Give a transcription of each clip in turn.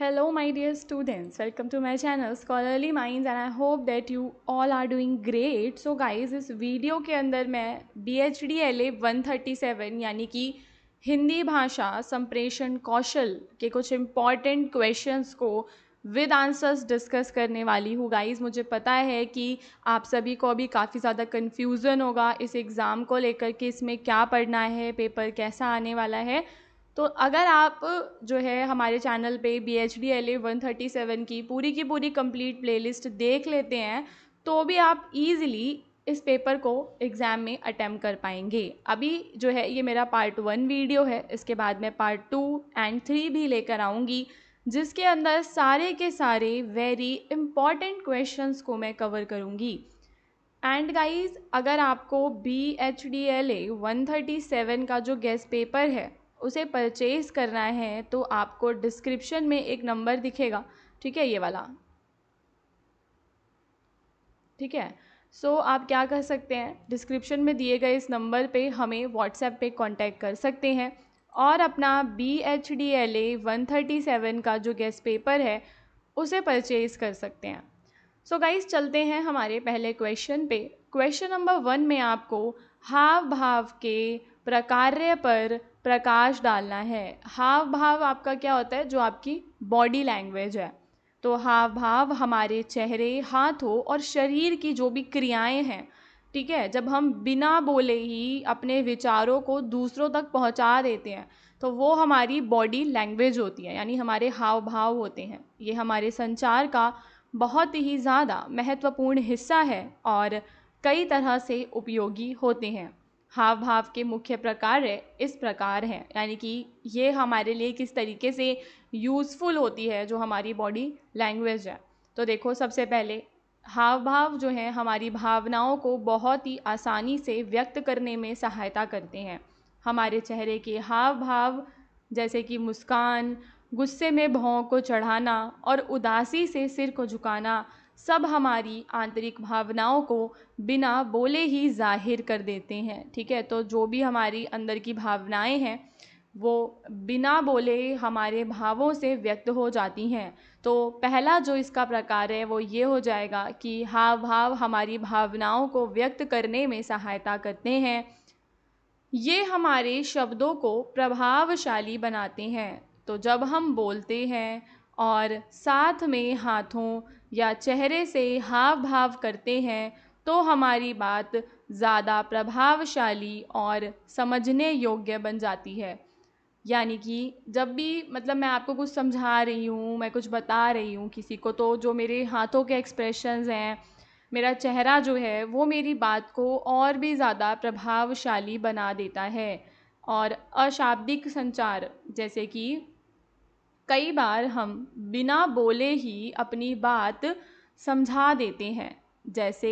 Hello, my dear students. Welcome to my channel Scholarly Minds and I hope that you all are doing great. So guys, इस video के अंदर मैं BHD LA 137 यानी कि हिंदी भाषा संप्रेषण कौशल के कुछ इम्पॉर्टेंट क्वेश्चंस को विद आंसर्स डिस्कस करने वाली हूँ गाइज़। मुझे पता है कि आप सभी को अभी काफ़ी ज़्यादा कन्फ्यूज़न होगा इस एग्ज़ाम को लेकर कि इसमें क्या पढ़ना है, पेपर कैसा आने वाला है। तो अगर आप जो है हमारे चैनल पे BHD LA 137 की पूरी कंप्लीट प्लेलिस्ट देख लेते हैं तो भी आप इजीली इस पेपर को एग्ज़ाम में अटेम्प्ट कर पाएंगे। अभी जो है ये मेरा पार्ट 1 वीडियो है, इसके बाद मैं पार्ट 2 एंड 3 भी लेकर आऊँगी जिसके अंदर सारे के सारे वेरी इंपॉर्टेंट क्वेश्चंस को मैं कवर करूँगी। एंड गाइज, अगर आपको BHD LA 137 का जो गेस्ट पेपर है उसे परचेज़ करना है तो आपको डिस्क्रिप्शन में एक नंबर दिखेगा, ठीक है, ये वाला, ठीक है। सो आप क्या कर सकते हैं, डिस्क्रिप्शन में दिए गए इस नंबर पे हमें व्हाट्सएप पे कांटेक्ट कर सकते हैं और अपना BHD LA 137 का जो गेस्ट पेपर है उसे परचेज़ कर सकते हैं। सो गाइस, चलते हैं हमारे पहले क्वेश्चन पे। क्वेश्चन नंबर 1 में आपको हाव भाव के प्रकार्य पर प्रकाश डालना है। हाव भाव आपका क्या होता है, जो आपकी बॉडी लैंग्वेज है। तो हाव भाव हमारे चेहरे, हाथों और शरीर की जो भी क्रियाएं हैं, ठीक है, जब हम बिना बोले ही अपने विचारों को दूसरों तक पहुंचा देते हैं तो वो हमारी बॉडी लैंग्वेज होती है, यानी हमारे हाव भाव होते हैं। ये हमारे संचार का बहुत ही ज़्यादा महत्वपूर्ण हिस्सा है और कई तरह से उपयोगी होते हैं। हाव भाव के मुख्य प्रकार इस प्रकार हैं, यानी कि ये हमारे लिए किस तरीके से यूज़फुल होती है जो हमारी बॉडी लैंग्वेज है। तो देखो, सबसे पहले हाव भाव जो हैं हमारी भावनाओं को बहुत ही आसानी से व्यक्त करने में सहायता करते हैं। हमारे चेहरे के हाव भाव जैसे कि मुस्कान, गुस्से में भौं को चढ़ाना और उदासी से सिर को झुकाना सब हमारी आंतरिक भावनाओं को बिना बोले ही जाहिर कर देते हैं, ठीक है। तो जो भी हमारी अंदर की भावनाएं हैं वो बिना बोले हमारे भावों से व्यक्त हो जाती हैं। तो पहला जो इसका प्रकार है वो ये हो जाएगा कि हाव भाव हमारी भावनाओं को व्यक्त करने में सहायता करते हैं। ये हमारे शब्दों को प्रभावशाली बनाते हैं। तो जब हम बोलते हैं और साथ में हाथों या चेहरे से हाव भाव करते हैं तो हमारी बात ज़्यादा प्रभावशाली और समझने योग्य बन जाती है। यानी कि जब भी मतलब मैं आपको कुछ समझा रही हूँ, मैं कुछ बता रही हूँ किसी को, तो जो मेरे हाथों के एक्सप्रेशंस हैं, मेरा चेहरा जो है वो मेरी बात को और भी ज़्यादा प्रभावशाली बना देता है। और अशाब्दिक संचार, जैसे कि कई बार हम बिना बोले ही अपनी बात समझा देते हैं, जैसे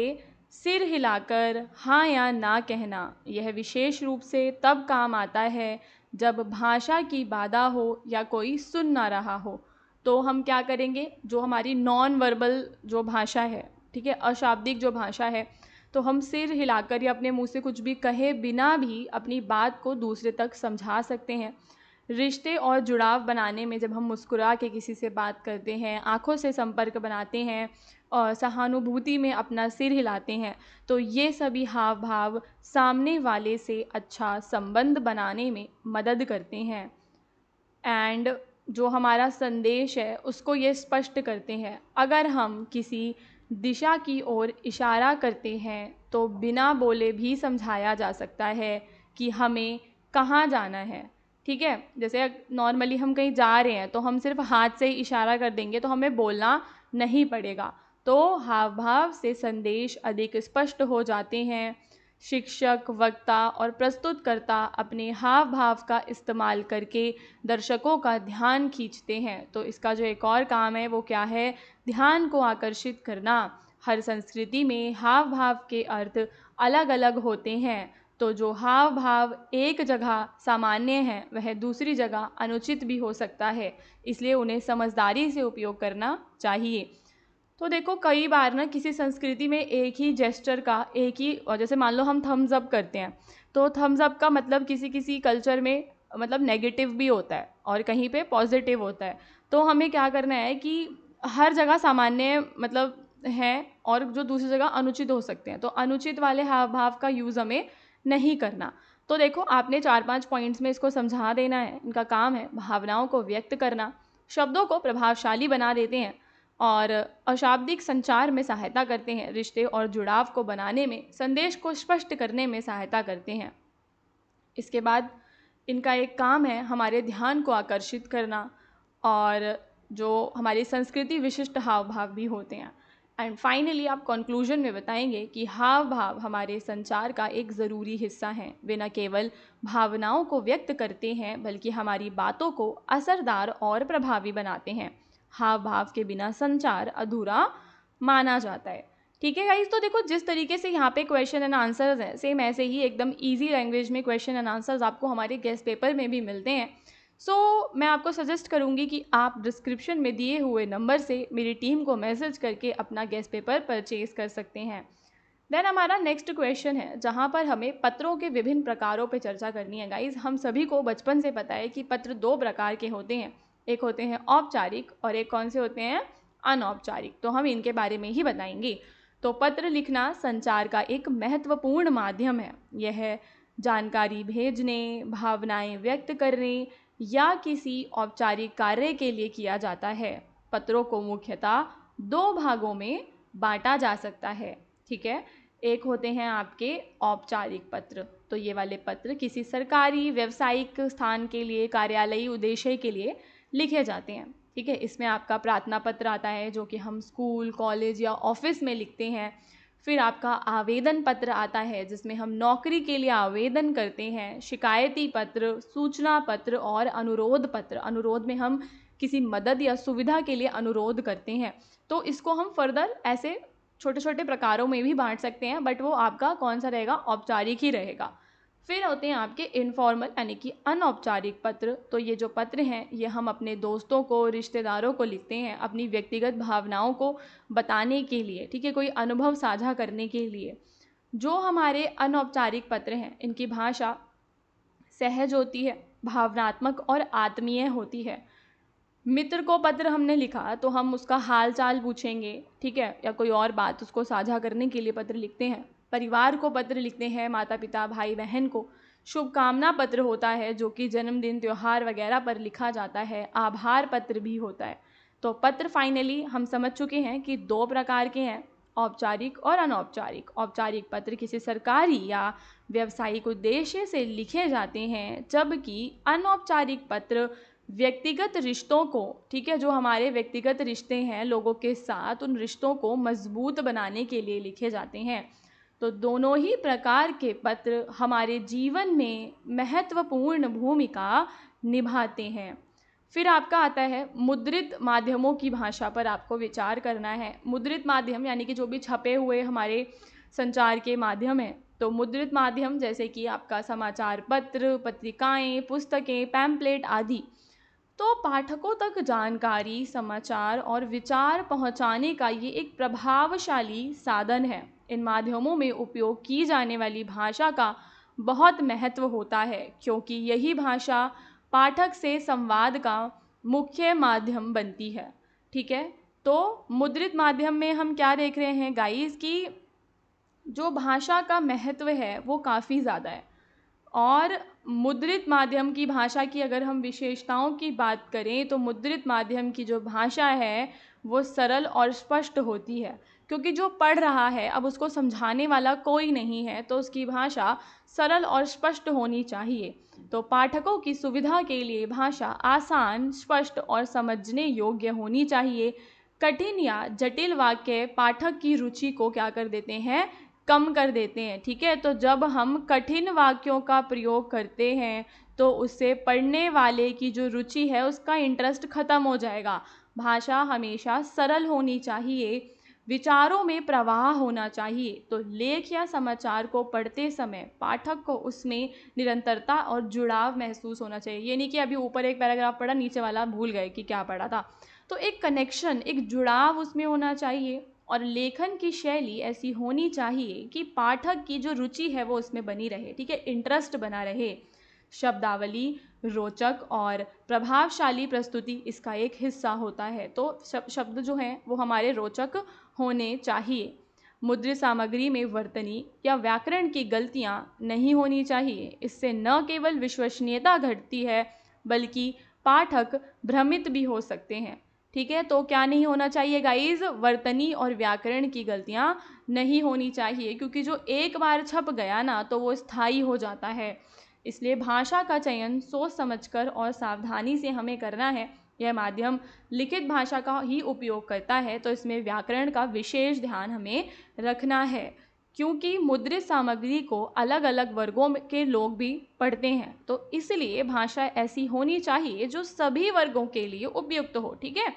सिर हिलाकर हाँ या ना कहना। यह विशेष रूप से तब काम आता है जब भाषा की बाधा हो या कोई सुन ना रहा हो। तो हम क्या करेंगे, जो हमारी नॉन वर्बल जो भाषा है, ठीक है, अशाब्दिक जो भाषा है, तो हम सिर हिलाकर या अपने मुंह से कुछ भी कहे बिना भी अपनी बात को दूसरे तक समझा सकते हैं। रिश्ते और जुड़ाव बनाने में जब हम मुस्कुरा के किसी से बात करते हैं, आँखों से संपर्क बनाते हैं और सहानुभूति में अपना सिर हिलाते हैं, तो ये सभी हाव भाव सामने वाले से अच्छा संबंध बनाने में मदद करते हैं। एंड जो हमारा संदेश है उसको ये स्पष्ट करते हैं। अगर हम किसी दिशा की ओर इशारा करते हैं तो बिना बोले भी समझाया जा सकता है कि हमें कहाँ जाना है, ठीक है। जैसे नॉर्मली हम कहीं जा रहे हैं तो हम सिर्फ हाथ से ही इशारा कर देंगे तो हमें बोलना नहीं पड़ेगा। तो हाव भाव से संदेश अधिक स्पष्ट हो जाते हैं। शिक्षक, वक्ता और प्रस्तुतकर्ता अपने हाव भाव का इस्तेमाल करके दर्शकों का ध्यान खींचते हैं। तो इसका जो एक और काम है वो क्या है, ध्यान को आकर्षित करना। हर संस्कृति में हाव भाव के अर्थ अलग अलग होते हैं। तो जो हाव भाव एक जगह सामान्य है वह दूसरी जगह अनुचित भी हो सकता है, इसलिए उन्हें समझदारी से उपयोग करना चाहिए। तो देखो, कई बार ना किसी संस्कृति में एक ही जेस्चर का एक ही, और जैसे मान लो हम थम्स अप करते हैं, तो थम्स अप का मतलब किसी किसी कल्चर में मतलब नेगेटिव भी होता है और कहीं पे पॉजिटिव होता है। तो हमें क्या करना है कि हर जगह सामान्य मतलब है और जो दूसरी जगह अनुचित हो सकते हैं, तो अनुचित वाले हाव भाव का यूज़ हमें नहीं करना। तो देखो आपने 4-5 पॉइंट्स में इसको समझा देना है। इनका काम है भावनाओं को व्यक्त करना, शब्दों को प्रभावशाली बना देते हैं और अशाब्दिक संचार में सहायता करते हैं, रिश्ते और जुड़ाव को बनाने में, संदेश को स्पष्ट करने में सहायता करते हैं। इसके बाद इनका एक काम है हमारे ध्यान को आकर्षित करना और जो हमारी संस्कृति विशिष्ट हाव भाव भी होते हैं। एंड फाइनली आप कंक्लूजन में बताएंगे कि हाव भाव हमारे संचार का एक ज़रूरी हिस्सा हैं। वे न केवल भावनाओं को व्यक्त करते हैं बल्कि हमारी बातों को असरदार और प्रभावी बनाते हैं। हाव भाव के बिना संचार अधूरा माना जाता है। ठीक है गाइस, तो देखो जिस तरीके से यहाँ पे क्वेश्चन एंड आंसर्स हैं, सेम ऐसे ही एकदम इजी लैंग्वेज में क्वेश्चन एंड आंसर्स आपको हमारे गेस्ट पेपर में भी मिलते हैं। मैं आपको सजेस्ट करूँगी कि आप डिस्क्रिप्शन में दिए हुए नंबर से मेरी टीम को मैसेज करके अपना गेस्ट पेपर परचेज कर सकते हैं। देन हमारा नेक्स्ट क्वेश्चन है जहाँ पर हमें पत्रों के विभिन्न प्रकारों पर चर्चा करनी है। गाइज हम सभी को बचपन से पता है कि पत्र 2 प्रकार के होते हैं, एक होते हैं औपचारिक और एक कौन से होते हैं, अनौपचारिक। तो हम इनके बारे में ही बताएंगे। तो पत्र लिखना संचार का एक महत्वपूर्ण माध्यम है। यह जानकारी भेजने, भावनाएं व्यक्त करने या किसी औपचारिक कार्य के लिए किया जाता है। पत्रों को मुख्यतः 2 भागों में बांटा जा सकता है। ठीक है, एक होते हैं आपके औपचारिक पत्र, तो ये वाले पत्र किसी सरकारी व्यावसायिक स्थान के लिए, कार्यालयी उद्देश्य के लिए लिखे जाते हैं। ठीक है, इसमें आपका प्रार्थना पत्र आता है जो कि हम स्कूल, कॉलेज या ऑफिस में लिखते हैं। फिर आपका आवेदन पत्र आता है जिसमें हम नौकरी के लिए आवेदन करते हैं। शिकायती पत्र, सूचना पत्र और अनुरोध पत्र, अनुरोध में हम किसी मदद या सुविधा के लिए अनुरोध करते हैं। तो इसको हम फर्दर ऐसे छोटे छोटे प्रकारों में भी बांट सकते हैं, बट वो आपका कौन सा रहेगा, औपचारिक ही रहेगा। फिर होते हैं आपके इनफॉर्मल यानी कि अनौपचारिक पत्र। तो ये जो पत्र हैं ये हम अपने दोस्तों को, रिश्तेदारों को लिखते हैं अपनी व्यक्तिगत भावनाओं को बताने के लिए। ठीक है, कोई अनुभव साझा करने के लिए। जो हमारे अनौपचारिक पत्र हैं इनकी भाषा सहज होती है, भावनात्मक और आत्मीय होती है। मित्र को पत्र हमने लिखा तो हम उसका हाल चाल पूछेंगे, ठीक है, या कोई और बात उसको साझा करने के लिए पत्र लिखते हैं। परिवार को पत्र लिखते हैं, माता पिता, भाई बहन को। शुभकामना पत्र होता है जो कि जन्मदिन, त्यौहार वगैरह पर लिखा जाता है। आभार पत्र भी होता है। तो पत्र फाइनली हम समझ चुके हैं कि 2 प्रकार के हैं, औपचारिक और अनौपचारिक। औपचारिक पत्र किसी सरकारी या व्यावसायिक उद्देश्य से लिखे जाते हैं, जबकि अनौपचारिक पत्र व्यक्तिगत रिश्तों को, ठीक है, जो हमारे व्यक्तिगत रिश्ते हैं लोगों के साथ, उन रिश्तों को मजबूत बनाने के लिए लिखे जाते हैं। तो दोनों ही प्रकार के पत्र हमारे जीवन में महत्वपूर्ण भूमिका निभाते हैं। फिर आपका आता है मुद्रित माध्यमों की भाषा पर आपको विचार करना है। मुद्रित माध्यम यानी कि जो भी छपे हुए हमारे संचार के माध्यम हैं। तो मुद्रित माध्यम जैसे कि आपका समाचार पत्र, पत्रिकाएं, पुस्तकें, पैम्पलेट आदि। तो पाठकों तक जानकारी, समाचार और विचार पहुंचाने का ये एक प्रभावशाली साधन है। इन माध्यमों में उपयोग की जाने वाली भाषा का बहुत महत्व होता है क्योंकि यही भाषा पाठक से संवाद का मुख्य माध्यम बनती है। ठीक है, तो मुद्रित माध्यम में हम क्या देख रहे हैं गाइस कि जो भाषा का महत्व है वो काफ़ी ज़्यादा है। और मुद्रित माध्यम की भाषा की अगर हम विशेषताओं की बात करें तो मुद्रित माध्यम की जो भाषा है वो सरल और स्पष्ट होती है, क्योंकि जो पढ़ रहा है अब उसको समझाने वाला कोई नहीं है, तो उसकी भाषा सरल और स्पष्ट होनी चाहिए। तो पाठकों की सुविधा के लिए भाषा आसान, स्पष्ट और समझने योग्य होनी चाहिए। कठिन या जटिल वाक्य पाठक की रुचि को क्या कर देते हैं, कम कर देते हैं। ठीक है, तो जब हम कठिन वाक्यों का प्रयोग करते हैं तो उससे पढ़ने वाले की जो रुचि है उसका इंटरेस्ट खत्म हो जाएगा। भाषा हमेशा सरल होनी चाहिए, विचारों में प्रवाह होना चाहिए। तो लेख या समाचार को पढ़ते समय पाठक को उसमें निरंतरता और जुड़ाव महसूस होना चाहिए। ये नहीं कि अभी ऊपर एक पैराग्राफ पढ़ा, नीचे वाला भूल गए कि क्या पढ़ा था। तो एक कनेक्शन, एक जुड़ाव उसमें होना चाहिए और लेखन की शैली ऐसी होनी चाहिए कि पाठक की जो रुचि है वो उसमें बनी रहे। ठीक है, इंटरेस्ट बना रहे। शब्दावली रोचक और प्रभावशाली प्रस्तुति इसका एक हिस्सा होता है। तो शब्द जो हैं वो हमारे रोचक होने चाहिए। मुद्रित सामग्री में वर्तनी या व्याकरण की गलतियां नहीं होनी चाहिए। इससे न केवल विश्वसनीयता घटती है बल्कि पाठक भ्रमित भी हो सकते हैं। ठीक है, तो क्या नहीं होना चाहिए गाइज? वर्तनी और व्याकरण की गलतियां नहीं होनी चाहिए, क्योंकि जो एक बार छप गया ना तो वो स्थायी हो जाता है। इसलिए भाषा का चयन सोच समझकर और सावधानी से हमें करना है। यह माध्यम लिखित भाषा का ही उपयोग करता है, तो इसमें व्याकरण का विशेष ध्यान हमें रखना है, क्योंकि मुद्रित सामग्री को अलग अलग वर्गों के लोग भी पढ़ते हैं। तो इसलिए भाषा ऐसी होनी चाहिए जो सभी वर्गों के लिए उपयुक्त हो। ठीक है,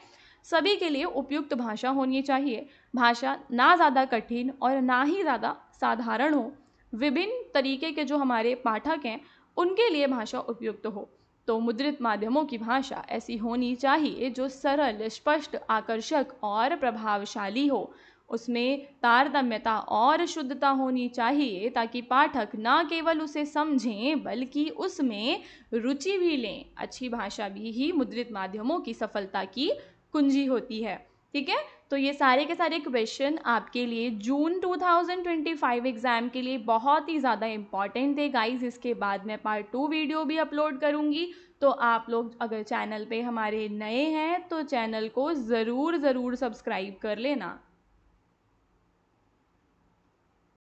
सभी के लिए उपयुक्त भाषा होनी चाहिए। भाषा ना ज़्यादा कठिन और ना ही ज़्यादा साधारण हो। विभिन्न तरीके के जो हमारे पाठक हैं उनके लिए भाषा उपयुक्त हो। तो मुद्रित माध्यमों की भाषा ऐसी होनी चाहिए जो सरल, स्पष्ट, आकर्षक और प्रभावशाली हो। उसमें तारतम्यता और शुद्धता होनी चाहिए ताकि पाठक ना केवल उसे समझें बल्कि उसमें रुचि भी लें। अच्छी भाषा भी ही मुद्रित माध्यमों की सफलता की कुंजी होती है। ठीक है, तो ये सारे के सारे क्वेश्चन आपके लिए जून 2025 एग्ज़ाम के लिए बहुत ही ज़्यादा इम्पॉर्टेंट थे गाइज। इसके बाद मैं पार्ट 2 वीडियो भी अपलोड करूँगी। तो आप लोग अगर चैनल पे हमारे नए हैं तो चैनल को ज़रूर सब्सक्राइब कर लेना।